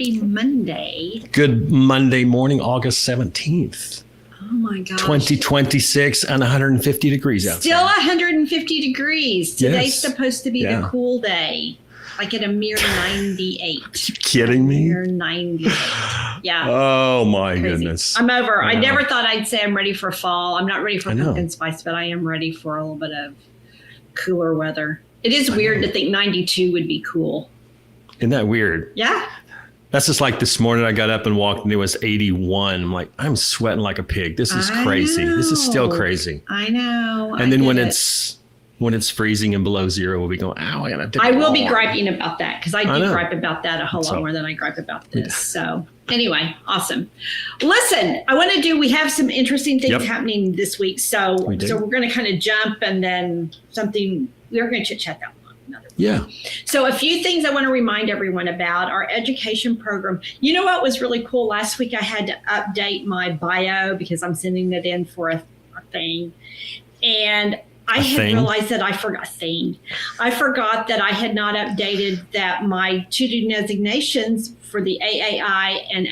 happy Monday. Good Monday morning, August 17th. Oh my gosh. 2026 and 150 degrees outside. Still 150 degrees. Today's Yes. supposed to be the cool day. Like at a mere 98. Are you kidding me? Mere 98. Yeah. Oh my Crazy. goodness. I'm over. I never thought I'd say I'm ready for fall. I'm not ready for I know. pumpkin spice, but I am ready for a little bit of cooler weather. It is weird to think 92 would be cool. Isn't that weird? Yeah. That's just like this morning I got up and walked and it was 81. I'm like, I'm sweating like a pig. This is crazy. This is still crazy. I know. And then when it's freezing and below zero, we'll be going, ow, I gotta take I will a be walk. griping about that because I do know. gripe about that a whole lot So- more than I gripe about this. So anyway, awesome. Listen, we have some interesting things Yep. happening this week. So We do. we're going to kind of jump and then we're going to chit chat that one. Another. Yeah. So a few things I want to remind everyone about our education program. You know what was really cool? Last week I had to update my bio because I'm sending it in for a thing. And I had realized that I forgot that I had not updated that my to-do designations for the AAI and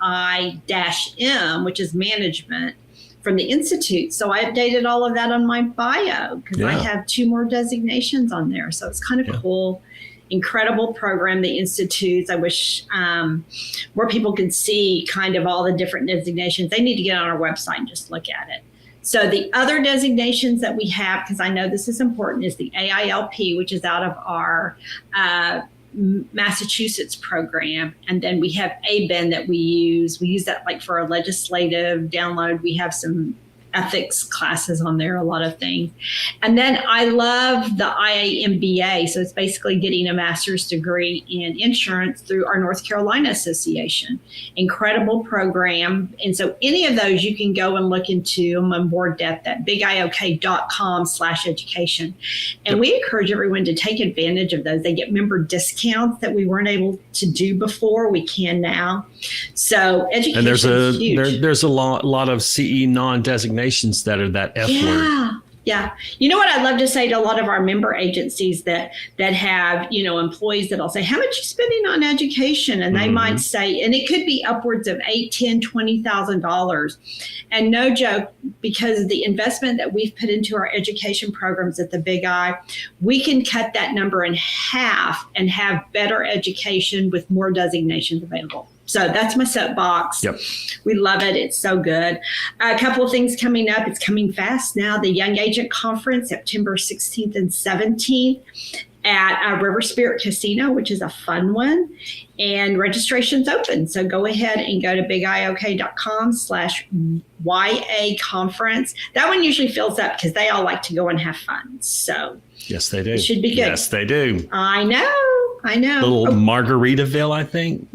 AAI-M, which is management, from the Institute. So I updated all of that on my bio because I have 2 more designations on there. So it's kind of cool. Incredible program, the Institutes. I wish more people could see kind of all the different designations. They need to get on our website and just look at it. So the other designations that we have, because I know this is important, is the AILP, which is out of our Massachusetts program. And then we have ABEN that we use. We use that like for a legislative download. We have some ethics classes on there, a lot of things. And then I love the IAMBA. So it's basically getting a master's degree in insurance through our North Carolina Association. Incredible program. And so any of those you can go and look into them on more depth at bigiok.com/education. And we encourage everyone to take advantage of those. They get member discounts that we weren't able to do before. We can now. So education is huge. there's a lot of CE non-designations that are that F word. Yeah. You know what I'd love to say to a lot of our member agencies that have, employees that'll say, how much are you spending on education? And they might say, and it could be upwards of $8,000, $10,000, $20,000. And no joke, because of the investment that we've put into our education programs at the Big I, we can cut that number in half and have better education with more designations available. So that's my soapbox. Yep. We love it. It's so good. A couple of things coming up. It's coming fast now. The Young Agent Conference, September 16th and 17th at River Spirit Casino, which is a fun one. And registration's open. So go ahead and go to bigiok.com/YA conference. That one usually fills up because they all like to go and have fun. So yes, they do. It should be good. Yes, they do. I know. Little Margaritaville, I think.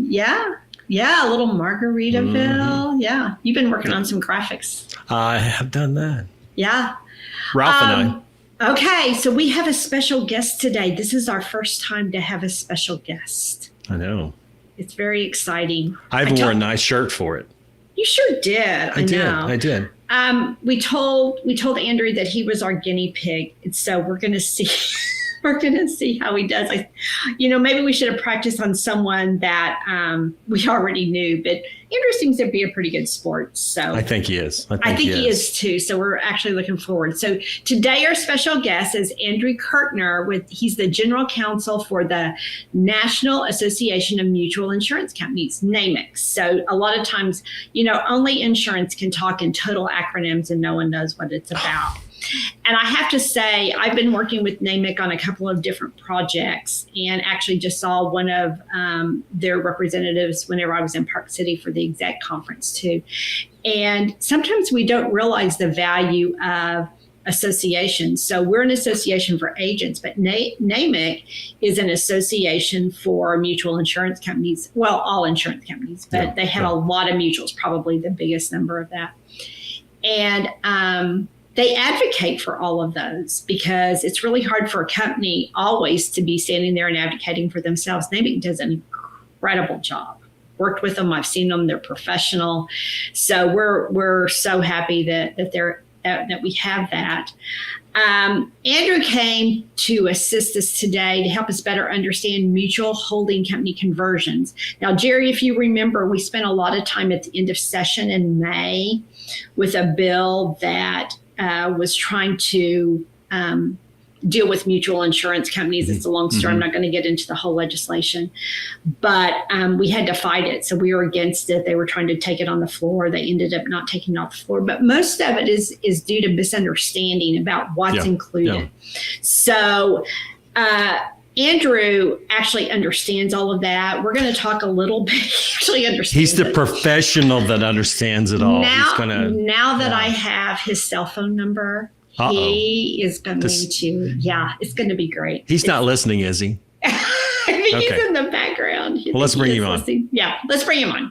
Yeah, a little Margaritaville. Yeah, you've been working on some graphics. I have done that. Yeah. Ralph and I. Okay, so we have a special guest today. This is our first time to have a special guest. I know. It's very exciting. I wore a nice shirt for it. You sure did. I know. I did. We told Andrew that he was our guinea pig, and so we're going to see. We're going to see how he does. Maybe we should have practiced on someone that we already knew, but Andrew seems to be a pretty good sport. So I think he is. I think he is too. So we're actually looking forward. So today our special guest is Andrew Kirtner. He's the general counsel for the National Association of Mutual Insurance Companies, NAMIC. So a lot of times, only insurance can talk in total acronyms and no one knows what it's about. And I have to say, I've been working with NAMIC on a couple of different projects and actually just saw one of their representatives whenever I was in Park City for the exec conference too. And sometimes we don't realize the value of associations. So we're an association for agents, but NAMIC is an association for mutual insurance companies. Well, all insurance companies, but they have a lot of mutuals, probably the biggest number of that. And they advocate for all of those because it's really hard for a company always to be standing there and advocating for themselves. NAMIC does an incredible job. Worked with them. I've seen them. They're professional. So we're so happy that they're that we have that. Andrew came to assist us today to help us better understand mutual holding company conversions. Now, Jerry, if you remember, we spent a lot of time at the end of session in May with a bill that was trying to deal with mutual insurance companies. It's a long story. I'm not going to get into the whole legislation, but we had to fight it. So we were against it. They were trying to take it on the floor. They ended up not taking it off the floor. But most of it is due to misunderstanding about what's included. Yeah. So Andrew actually understands all of that. We're going to talk a little bit. He actually understands. He's the professional that understands it all. Now that I have his cell phone number, he is going to, it's going to be great. He's not listening, is he? I think he's in the background. Well, let's bring him on. Yeah, let's bring him on.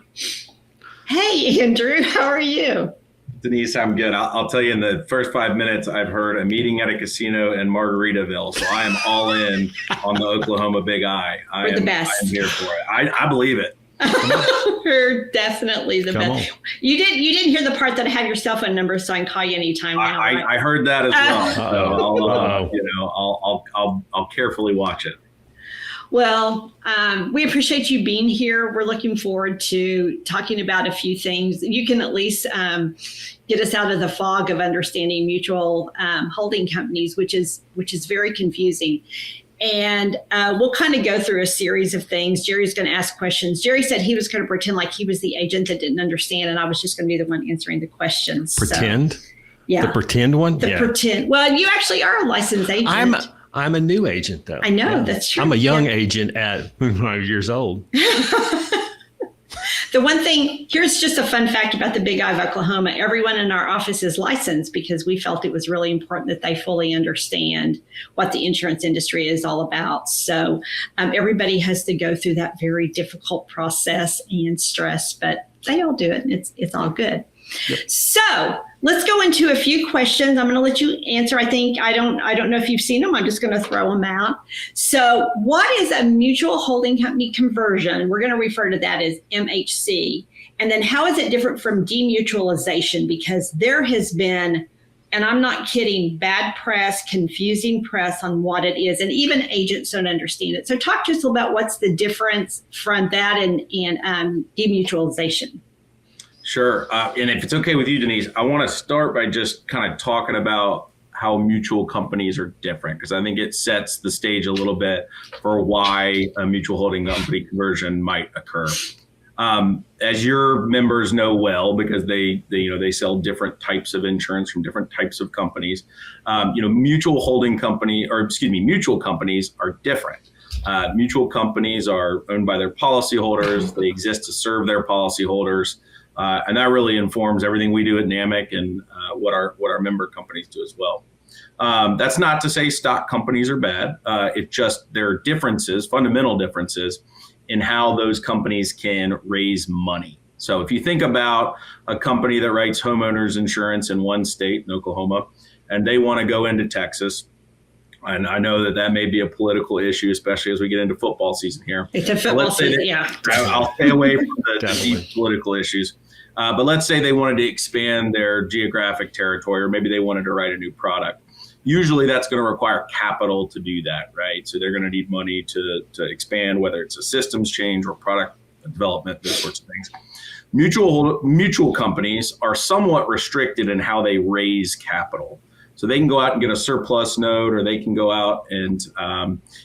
Hey, Andrew, how are you? Denise, I'm good. I'll tell you, in the first 5 minutes, I've heard a meeting at a casino in Margaritaville. So I am all in on the Oklahoma Big Eye. We're the best. I'm here for it. I believe it. We're definitely the best. You didn't hear the part that I have your cell phone number, so I can call you anytime now. I heard that as well. So I'll carefully watch it. Well, we appreciate you being here. We're looking forward to talking about a few things. You can at least get us out of the fog of understanding mutual holding companies, which is very confusing. And we'll kind of go through a series of things. Jerry's going to ask questions. Jerry said he was going to pretend like he was the agent that didn't understand, and I was just going to be the one answering the questions. Pretend? So, yeah. The pretend one? Pretend. Well, you actually are a licensed agent. I'm a new agent, though. I know, that's true. I'm a young agent at 5 years old. The one thing, here's just a fun fact about the Big Eye of Oklahoma. Everyone in our office is licensed because we felt it was really important that they fully understand what the insurance industry is all about. So everybody has to go through that very difficult process and stress, but they all do it, and it's all good. Yep. So let's go into a few questions. I'm going to let you answer. I don't know if you've seen them. I'm just going to throw them out. So what is a mutual holding company conversion? We're going to refer to that as MHC. And then how is it different from demutualization? Because there has been, and I'm not kidding, bad press, confusing press on what it is. And even agents don't understand it. So talk to us about what's the difference from that and demutualization. Sure. And if it's okay with you, Denise, I want to start by just kind of talking about how mutual companies are different, because I think it sets the stage a little bit for why a mutual holding company conversion might occur. As your members know well, because they sell different types of insurance from different types of companies, mutual companies are different. Mutual companies are owned by their policyholders. They exist to serve their policyholders. And that really informs everything we do at NAMIC and what our member companies do as well. That's not to say stock companies are bad. It's just there are differences, fundamental differences in how those companies can raise money. So if you think about a company that writes homeowners insurance in one state, in Oklahoma, and they want to go into Texas, and I know that may be a political issue, especially as we get into football season here. It's a football season, yeah. I'll stay away from the deep political issues. But let's say they wanted to expand their geographic territory, or maybe they wanted to write a new product. Usually that's going to require capital to do that, right? So they're going to need money to expand, whether it's a systems change or product development, those sorts of things. Mutual companies are somewhat restricted in how they raise capital. So they can go out and get a surplus note, or they can go out and,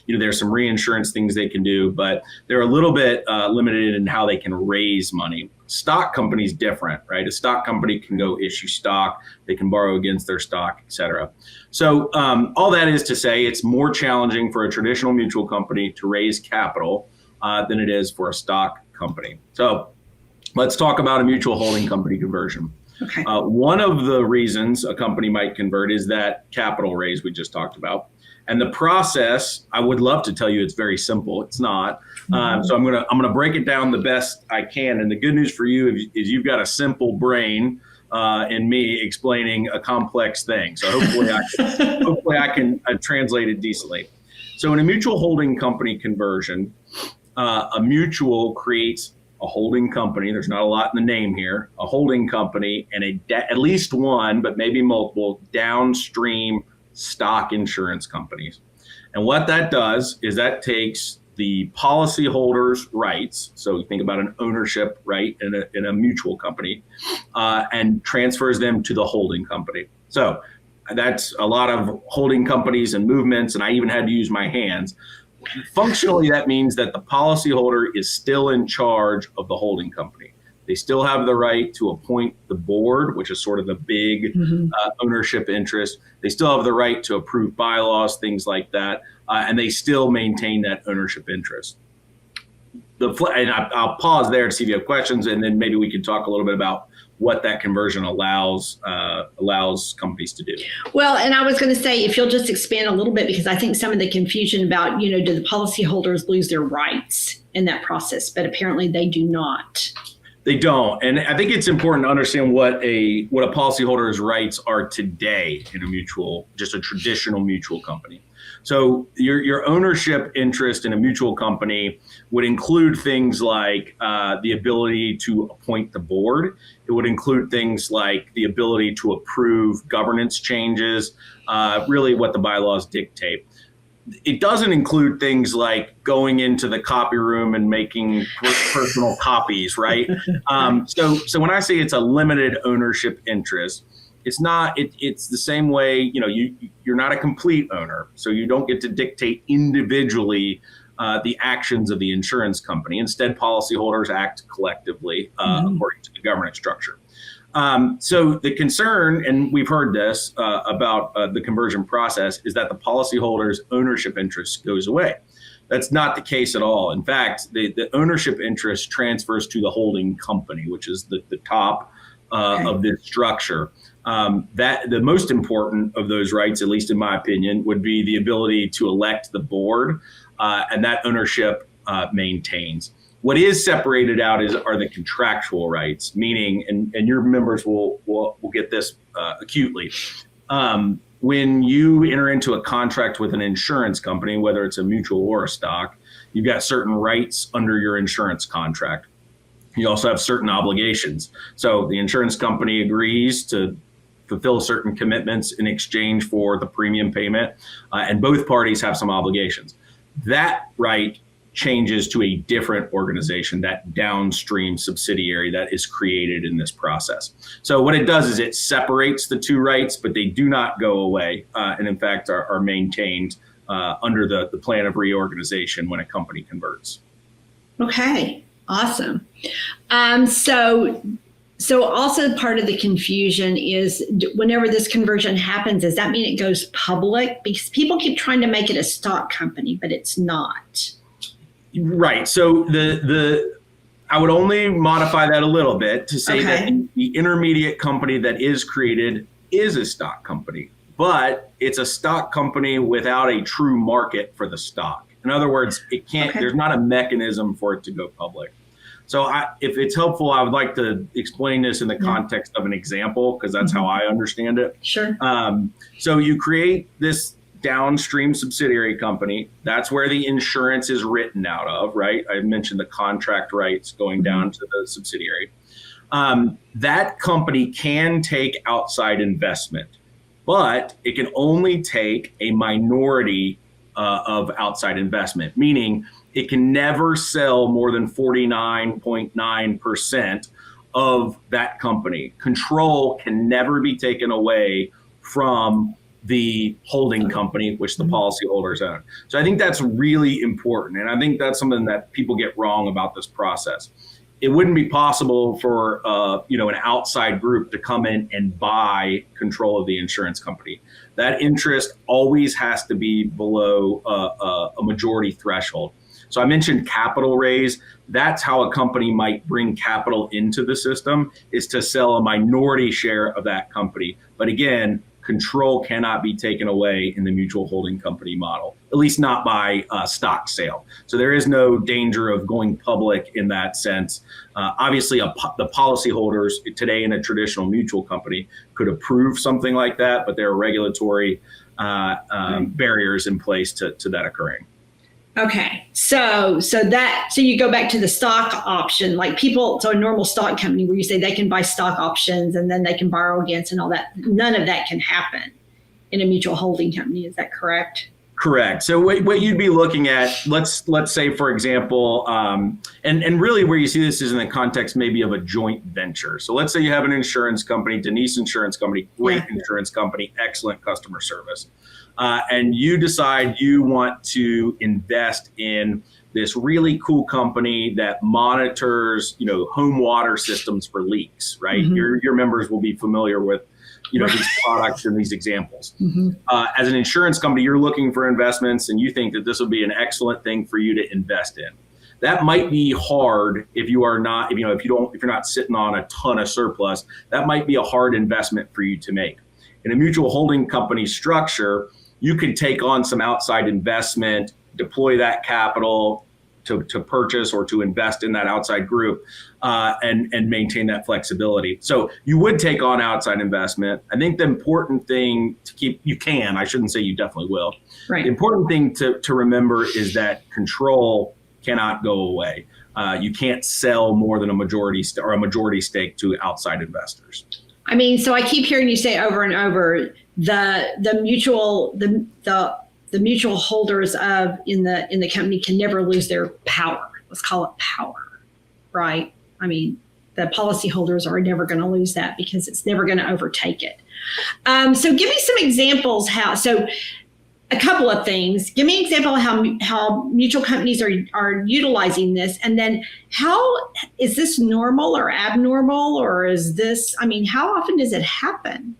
there's some reinsurance things they can do, but they're a little bit limited in how they can raise money. Stock companies different, right? A stock company can go issue stock, they can borrow against their stock, et cetera. So all that is to say, it's more challenging for a traditional mutual company to raise capital than it is for a stock company. So let's talk about a mutual holding company conversion. Okay. One of the reasons a company might convert is that capital raise we just talked about. And the process, I would love to tell you it's very simple. It's not. So I'm gonna break it down the best I can. And the good news for you is you've got a simple brain in me explaining a complex thing. So hopefully I can translate it decently. So in a mutual holding company conversion, a mutual creates a holding company, there's not a lot in the name here, a holding company and at least one, but maybe multiple downstream stock insurance companies. And what that does is that takes the policyholder's rights, so you think about an ownership right in a mutual company, and transfers them to the holding company. So that's a lot of holding companies and movements, and I even had to use my hands. Functionally, that means that the policyholder is still in charge of the holding company. They still have the right to appoint the board, which is sort of the big ownership interest. They still have the right to approve bylaws, things like that, and they still maintain that ownership interest. And I'll pause there to see if you have questions, and then maybe we can talk a little bit about what that conversion allows companies to do. Well, and I was going to say, if you'll just expand a little bit, because I think some of the confusion about, do the policyholders lose their rights in that process? But apparently they do not. They don't. And I think it's important to understand what a policyholder's rights are today in just a traditional mutual company. So your ownership interest in a mutual company would include things like the ability to appoint the board. It would include things like the ability to approve governance changes, really what the bylaws dictate. It doesn't include things like going into the copy room and making personal copies, right? So when I say it's a limited ownership interest, it's not. It's the same way. You're not a complete owner, so you don't get to dictate individually the actions of the insurance company. Instead, policyholders act collectively according to the governance structure. So the concern, and we've heard this about the conversion process, is that the policyholder's ownership interest goes away. That's not the case at all. In fact, the ownership interest transfers to the holding company, which is the top of this structure. That the most important of those rights, at least in my opinion, would be the ability to elect the board, and that ownership maintains. What is separated out are the contractual rights, meaning, and your members will get this acutely. When you enter into a contract with an insurance company, whether it's a mutual or a stock, you've got certain rights under your insurance contract. You also have certain obligations. So the insurance company agrees to fulfill certain commitments in exchange for the premium payment, and both parties have some obligations. That right changes to a different organization, that downstream subsidiary that is created in this process. So what it does is it separates the two rights, but they do not go away, and in fact are maintained under the plan of reorganization when a company converts. Okay, awesome. So also part of the confusion is whenever this conversion happens, does that mean it goes public? Because people keep trying to make it a stock company, but it's not. Right. So I would only modify that a little bit to say that the intermediate company that is created is a stock company, but it's a stock company without a true market for the stock. In other words, it can't. There's not a mechanism for it to go public. So if it's helpful, I would like to explain this in the context of an example, because that's how I understand it. Sure. So you create this downstream subsidiary company. That's where the insurance is written out of, right? I mentioned the contract rights going down to the subsidiary. That company can take outside investment, but it can only take a minority of outside investment, meaning it can never sell more than 49.9% of that company. Control can never be taken away from the holding company, which the policyholders own. So I think that's really important. And I think that's something that people get wrong about this process. It wouldn't be possible for an outside group to come in and buy control of the insurance company. That interest always has to be below a majority threshold. So I mentioned capital raise. That's how a company might bring capital into the system, is to sell a minority share of that company. But again, control cannot be taken away in the mutual holding company model, at least not by stock sale. So there is no danger of going public in that sense. Obviously, the policyholders today in a traditional mutual company could approve something like that, but there are regulatory barriers in place to that occurring. Okay. So you go back to the stock option, like people, so a normal stock company where you say they can buy stock options and then they can borrow against and all that. None of that can happen in a mutual holding company. Is that correct? Correct. So what you'd be looking at, let's say, for example, and really where you see this is in the context maybe of a joint venture. So let's say you have an insurance company, Denise Insurance Company, great insurance company, excellent customer service. And you decide you want to invest in this really cool company that monitors, home water systems for leaks, right? Mm-hmm. Your members will be familiar with these products and these examples. Mm-hmm. As an insurance company, you're looking for investments and you think that this will be an excellent thing for you to invest in. That might be hard if you're not sitting on a ton of surplus. That might be a hard investment for you to make. In a mutual holding company structure, you can take on some outside investment, deploy that capital to purchase or to invest in that outside group, and maintain that flexibility. So you would take on outside investment. I think the important thing I shouldn't say you definitely will. Right. The important thing to remember is that control cannot go away. You can't sell more than a majority stake to outside investors. I mean, so I keep hearing you say over and over the mutual holders in the company can never lose their power. Let's call it power, right? I mean, the policyholders are never going to lose that because it's never going to overtake it. So give me some examples a couple of things. Give me an example of how mutual companies are utilizing this. And then how is this normal or abnormal, or is this, how often does it happen?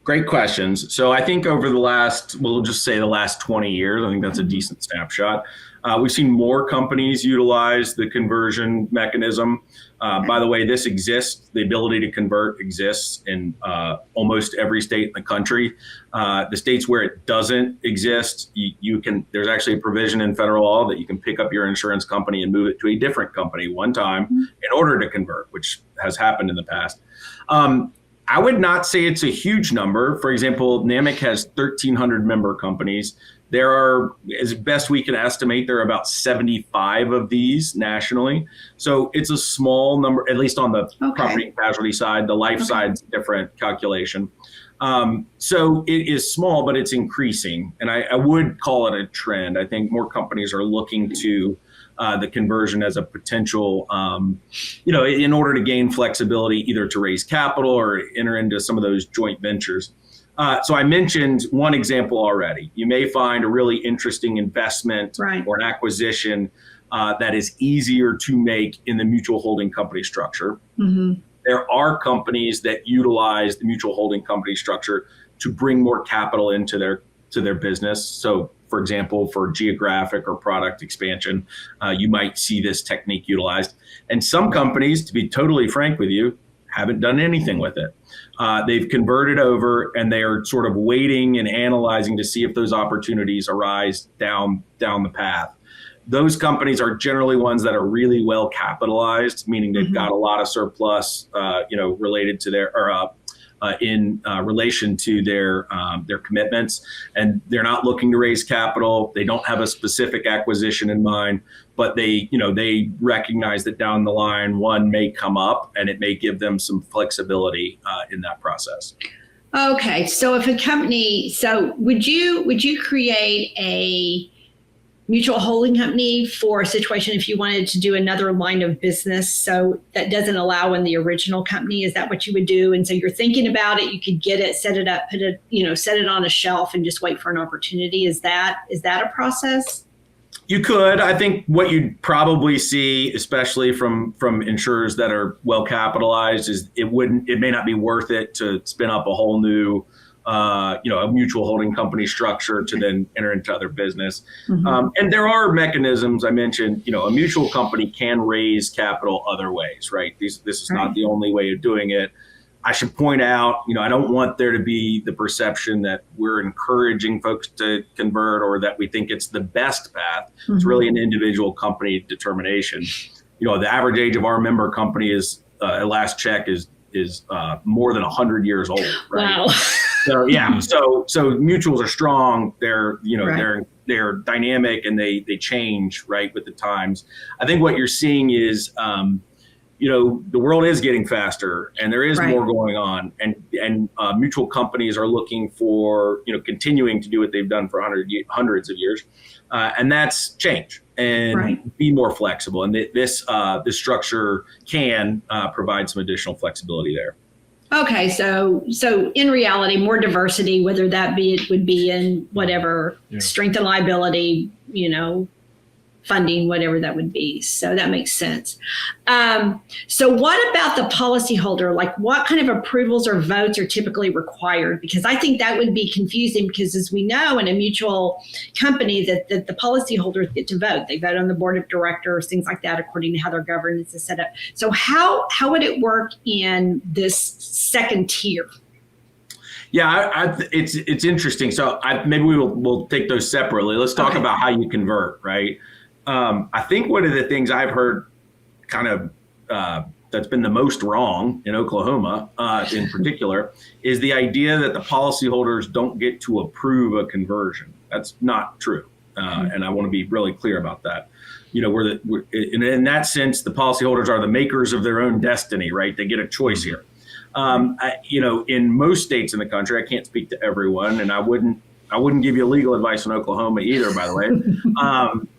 Great questions. So I think over the last 20 years, I think that's a decent snapshot. We've seen more companies utilize the conversion mechanism. By the way, this exists. The ability to convert exists in almost every state in the country. The states where it doesn't exist, there's actually a provision in federal law that you can pick up your insurance company and move it to a different company one time in order to convert, which has happened in the past. I would not say it's a huge number. For example, NAMIC has 1,300 member companies. There are, as best we can estimate, there are about 75 of these nationally. So it's a small number, at least on the property and casualty side. The life side's a different calculation. So it is small, but it's increasing. And I would call it a trend. I think more companies are looking to the conversion as a potential, in order to gain flexibility, either to raise capital or enter into some of those joint ventures. So I mentioned one example already. You may find a really interesting investment or an acquisition that is easier to make in the mutual holding company structure. Mm-hmm. There are companies that utilize the mutual holding company structure to bring more capital into their business. So, for example, for geographic or product expansion, you might see this technique utilized. And some companies, to be totally frank with you, haven't done anything with it. They've converted over and they are sort of waiting and analyzing to see if those opportunities arise down the path. Those companies are generally ones that are really well capitalized, meaning they've got a lot of surplus, related to their in relation to their commitments, and they're not looking to raise capital. They don't have a specific acquisition in mind, but they recognize that down the line one may come up, and it may give them some flexibility in that process. Okay, so if a company, would you create a mutual holding company for a situation if you wanted to do another line of business so that doesn't allow in the original company? Is that what you would do? And so you're thinking about it, you could get it, set it up, set it on a shelf and just wait for an opportunity. Is that a process? You could. I think what you'd probably see, especially from insurers that are well capitalized, is it may not be worth it to spin up a whole new a mutual holding company structure to then enter into other business. Mm-hmm. And there are mechanisms. I mentioned, a mutual company can raise capital other ways, right? This is not the only way of doing it. I should point out, I don't want there to be the perception that we're encouraging folks to convert or that we think it's the best path. Mm-hmm. It's really an individual company determination. The average age of our member company is, at last check, is more than 100 years old, right? Wow. So yeah, so mutuals are strong. They're they're dynamic and they change, right, with the times. I think what you're seeing is, the world is getting faster and there is more going on, and mutual companies are looking for, continuing to do what they've done for hundreds of years. And that's change and be more flexible. And this structure can provide some additional flexibility there. Okay, so in reality, more diversity, whether that would be in whatever strength and liability, funding, whatever that would be. So that makes sense. So what about the policyholder? Like, what kind of approvals or votes are typically required? Because I think that would be confusing, because as we know, in a mutual company, that the policyholders get to vote. They vote on the board of directors, things like that, according to how their governance is set up. So how would it work in this second tier? Yeah, it's interesting. So maybe we'll take those separately. Let's talk about how you convert, right? I think one of the things I've heard kind of that's been the most wrong in Oklahoma in particular is the idea that the policyholders don't get to approve a conversion. That's not true. And I want to be really clear about that. In that sense, the policyholders are the makers of their own destiny, right? They get a choice here. In most states in the country, I can't speak to everyone, and I wouldn't give you legal advice on Oklahoma either, by the way.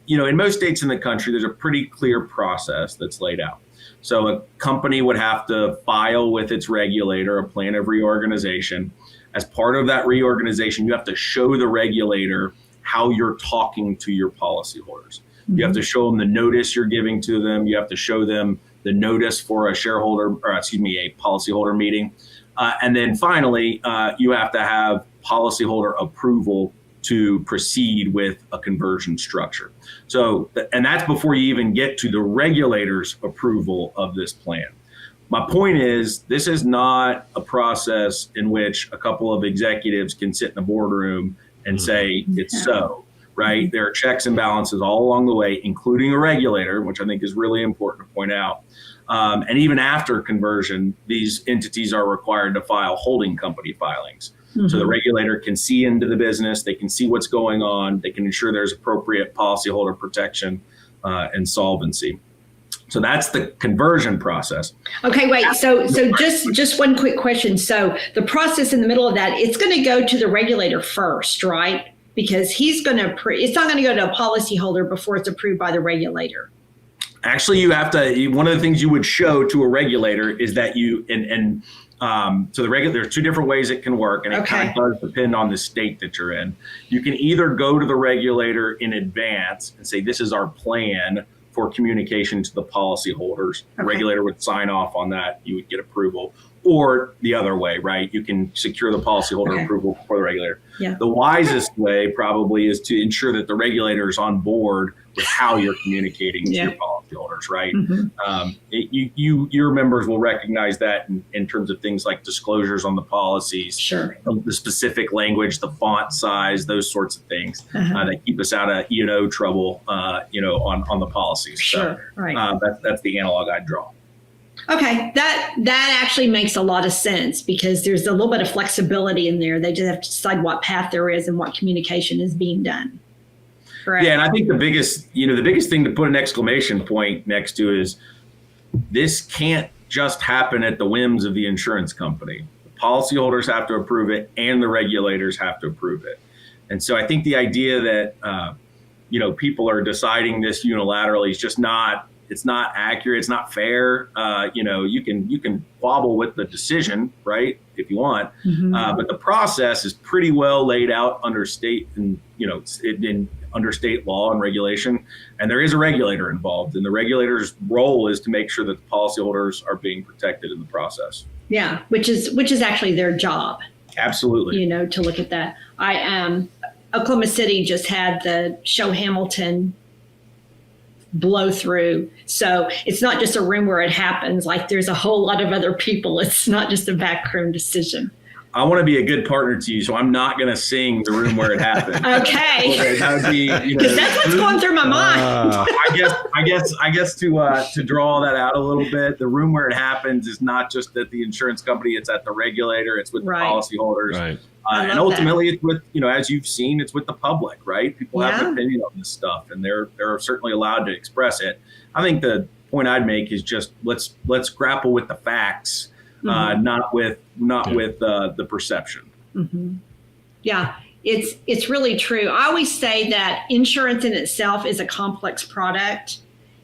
In most states in the country, there's a pretty clear process that's laid out. So a company would have to file with its regulator a plan of reorganization. As part of that reorganization, you have to show the regulator how you're talking to your policyholders. Mm-hmm. You have to show them the notice you're giving to them. You have to show them the notice for a policyholder meeting. And then finally, you have to have policyholder approval to proceed with a conversion structure. So, and that's before you even get to the regulator's approval of this plan. My point is, this is not a process in which a couple of executives can sit in a boardroom and say it's so, right? There are checks and balances all along the way, including a regulator, which I think is really important to point out. And even after conversion, these entities are required to file holding company filings. Mm-hmm. So the regulator can see into the business, they can see what's going on, they can ensure there's appropriate policyholder protection and solvency. So that's the conversion process. Okay, wait. So just one quick question. So the process in the middle of that, it's going to go to the regulator first, right? Because he's going to it's not going to go to a policyholder before it's approved by the regulator. Actually, you have to. One of the things you would show to a regulator is that so the regulator. There's two different ways it can work, and it kind of does depend on the state that you're in. You can either go to the regulator in advance and say, "This is our plan for communication to the policyholders." The regulator would sign off on that. You would get approval. Or the other way, right? You can secure the policyholder approval for the regulator. Yeah. The wisest way probably is to ensure that the regulator is on board with how you're communicating to your policyholders, right? Mm-hmm. Your members will recognize that in terms of things like disclosures on the policies, the specific language, the font size, those sorts of things that keep us out of E&O trouble, on the policies. That's the analog I'd draw. Okay, that actually makes a lot of sense, because there's a little bit of flexibility in there. They just have to decide what path there is and what communication is being done. Correct. Yeah, and I think the biggest thing to put an exclamation point next to is this can't just happen at the whims of the insurance company. The policyholders have to approve it, and the regulators have to approve it. And so I think the idea that people are deciding this unilaterally is just not. It's not accurate. It's not fair. You can quabble with the decision, right, if you want, but the process is pretty well laid out under state under state law and regulation, and there is a regulator involved, and the regulator's role is to make sure that the policyholders are being protected in the process. Yeah, which is actually their job. Absolutely. To look at that. Oklahoma City just had the Show Hamilton blow through. So it's not just a room where it happens. Like, there's a whole lot of other people. It's not just a backroom decision. I want to be a good partner to you, so I'm not going to sing The Room Where It Happened. Okay. That would be, Because that's what's going through my mind. I guess to draw that out a little bit, The Room Where It Happens is not just at the insurance company; it's at the regulator, it's with the policyholders, right. And ultimately, it's with, as you've seen, it's with the public, right? People have an opinion on this stuff, and they're certainly allowed to express it. I think the point I'd make is just let's grapple with the facts. Not with the perception. Mm-hmm. Yeah, it's really true. I always say that insurance in itself is a complex product.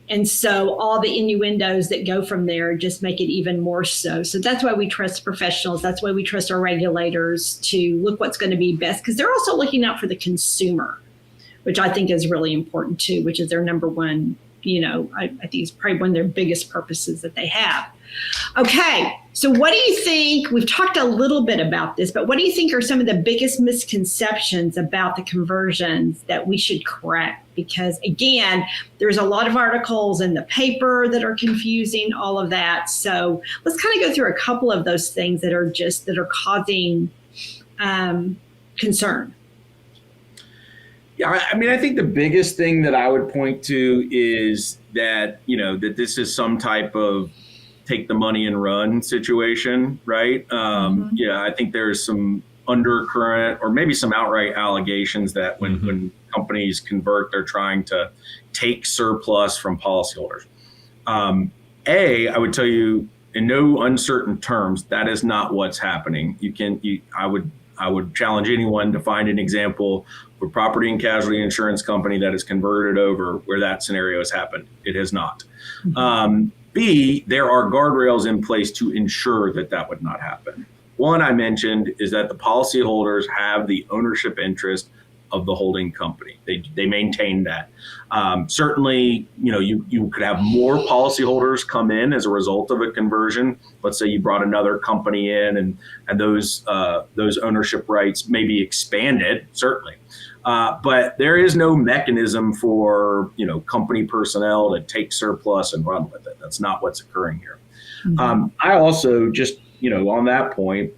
And so all the innuendos that go from there just make it even more so. So that's why we trust professionals. That's why we trust our regulators to look what's going to be best, because they're also looking out for the consumer, which I think is really important too, which is their number one, I think it's probably one of their biggest purposes that they have. Okay, so what do you think? We've talked a little bit about this, but what do you think are some of the biggest misconceptions about the conversions that we should correct? Because again, there's a lot of articles in the paper that are confusing, all of that. So let's kind of go through a couple of those things that are causing concern. Yeah, I mean, I think the biggest thing that I would point to is that, that this is some type of take the money and run situation, right? Yeah, I think there's some undercurrent or maybe some outright allegations that when companies convert, they're trying to take surplus from policyholders. I would tell you in no uncertain terms, that is not what's happening. I would challenge anyone to find an example of a property and casualty insurance company that is converted over where that scenario has happened. It has not. B, there are guardrails in place to ensure that would not happen. One I mentioned is that the policyholders have the ownership interest of the holding company. They maintain that. Certainly, you could have more policyholders come in as a result of a conversion. Let's say you brought another company in and those ownership rights may be expanded, certainly. But there is no mechanism for, company personnel to take surplus and run with it. That's not what's occurring here. I also just, on that point,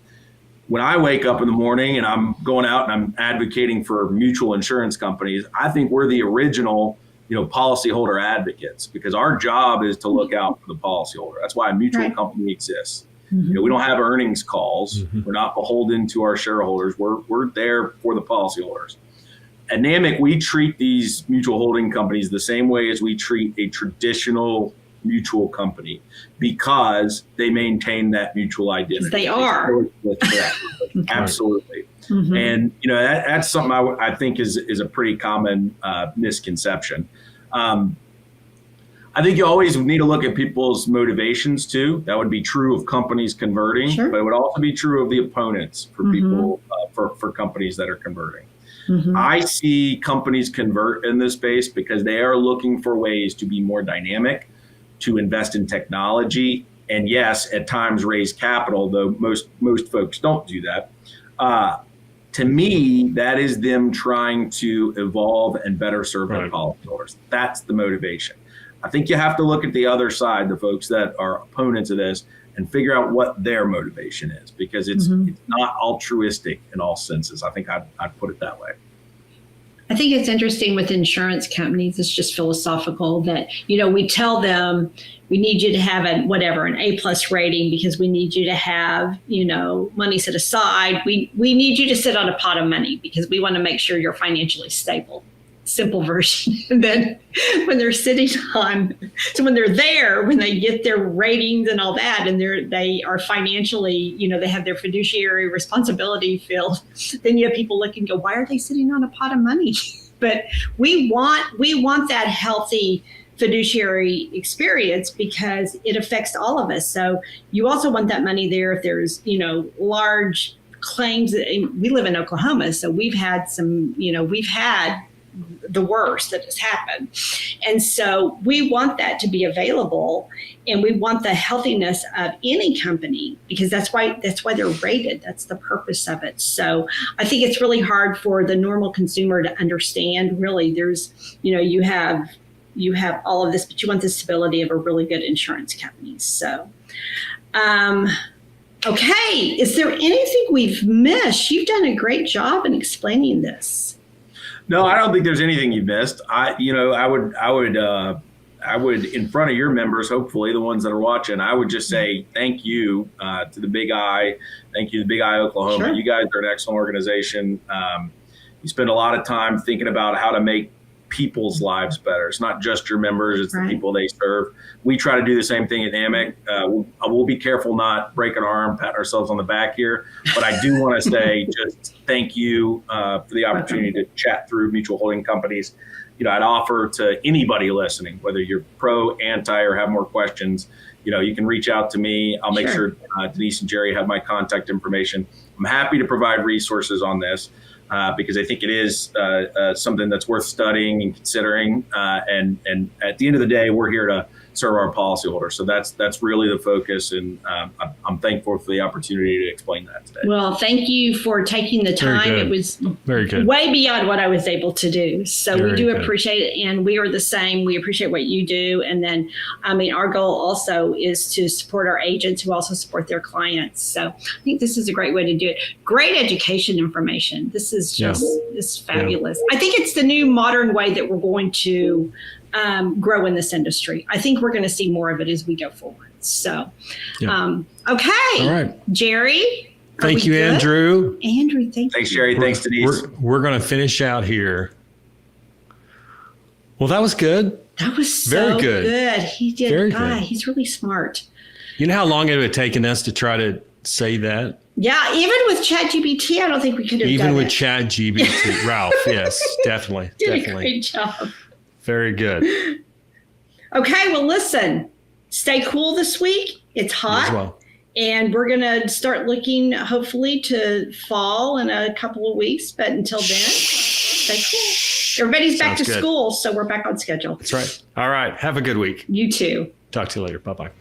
when I wake up in the morning and I'm going out and I'm advocating for mutual insurance companies, I think we're the original, policyholder advocates, because our job is to look out for the policyholder. That's why a mutual company exists. We don't have earnings calls. We're not beholden to our shareholders. We're there for the policyholders. At NAMIC, we treat these mutual holding companies the same way as we treat a traditional mutual company, because they maintain that mutual identity. They are. Absolutely. And, that's something I think is a pretty common misconception. I think you always need to look at people's motivations too. That would be true of companies converting, but it would also be true of the opponents for people, for companies that are converting. I see companies convert in this space because they are looking for ways to be more dynamic, to invest in technology, and yes, at times raise capital, though most folks don't do that. To me, that is them trying to evolve and better serve their policyholders. That's the motivation. I think you have to look at the other side, the folks that are opponents of this, and figure out what their motivation is, because it's not altruistic in all senses. I think I'd put it that way. I think it's interesting with insurance companies. It's just philosophical that, we tell them we need you to have an A+ rating because we need you to have, money set aside. We need you to sit on a pot of money because we want to make sure you're financially stable. Simple version. And then when they're when they're there, when they get their ratings and all that, and they are financially, they have their fiduciary responsibility filled, then you have people look and go, why are they sitting on a pot of money? But we want that healthy fiduciary experience because it affects all of us. So you also want that money there if there's, large claims. We live in Oklahoma, so we've had the worst that has happened. And so we want that to be available, and we want the healthiness of any company because that's why they're rated. That's the purpose of it. So I think it's really hard for the normal consumer to understand. Really, there's, you have all of this, but you want the stability of a really good insurance company. So, Okay, is there anything we've missed? You've done a great job in explaining this. No, I don't think there's anything you missed. I would, in front of your members, hopefully the ones that are watching, I would just say thank you to the Big I. Thank you to Big I Oklahoma. Sure. You guys are an excellent organization. You spend a lot of time thinking about how to make people's lives better. It's not just your members, it's Right. the people they serve. We try to do the same thing at AMIC. We'll be careful not break an arm, pat ourselves on the back here. But I do want to say just thank you for the opportunity to chat through mutual holding companies. I'd offer to anybody listening, whether you're pro, anti, or have more questions, you can reach out to me. I'll make sure Denise and Jerry have my contact information. I'm happy to provide resources on this. Because I think it is something that's worth studying and considering. And at the end of the day, we're here to serve our policyholders. So that's really the focus. And I'm thankful for the opportunity to explain that today. Well, thank you for taking the time. Very good. It was Very good. way beyond what I was able to do. So we Very do good. appreciate it. And we are the same. We appreciate what you do. And then, our goal also is to support our agents who also support their clients. So I think this is a great way to do it. Great education information. This is just this is fabulous. I think it's the new modern way that we're going to grow in this industry. I think we're going to see more of it as we go forward. So, okay. All right. Jerry. are Thank we you, good? Andrew. Andrew, thank Thanks, you. Jerry. Thanks, Denise. We're going to finish out here. Well, that was good. That was so Very good. He did. Very good. He's really smart. You know how long it would have taken us to try to say that? Yeah, even with ChatGPT, I don't think we could have Even done with it. ChatGPT. Ralph, yes, definitely. Did a Definitely. great job. Very good. Okay, well, listen, stay cool this week. It's hot. As well. And we're going to start looking, hopefully, to fall in a couple of weeks. But until then, stay cool. Everybody's back Sounds to good. school, so we're back on schedule. That's right. All right. Have a good week. You too. Talk to you later. Bye-bye.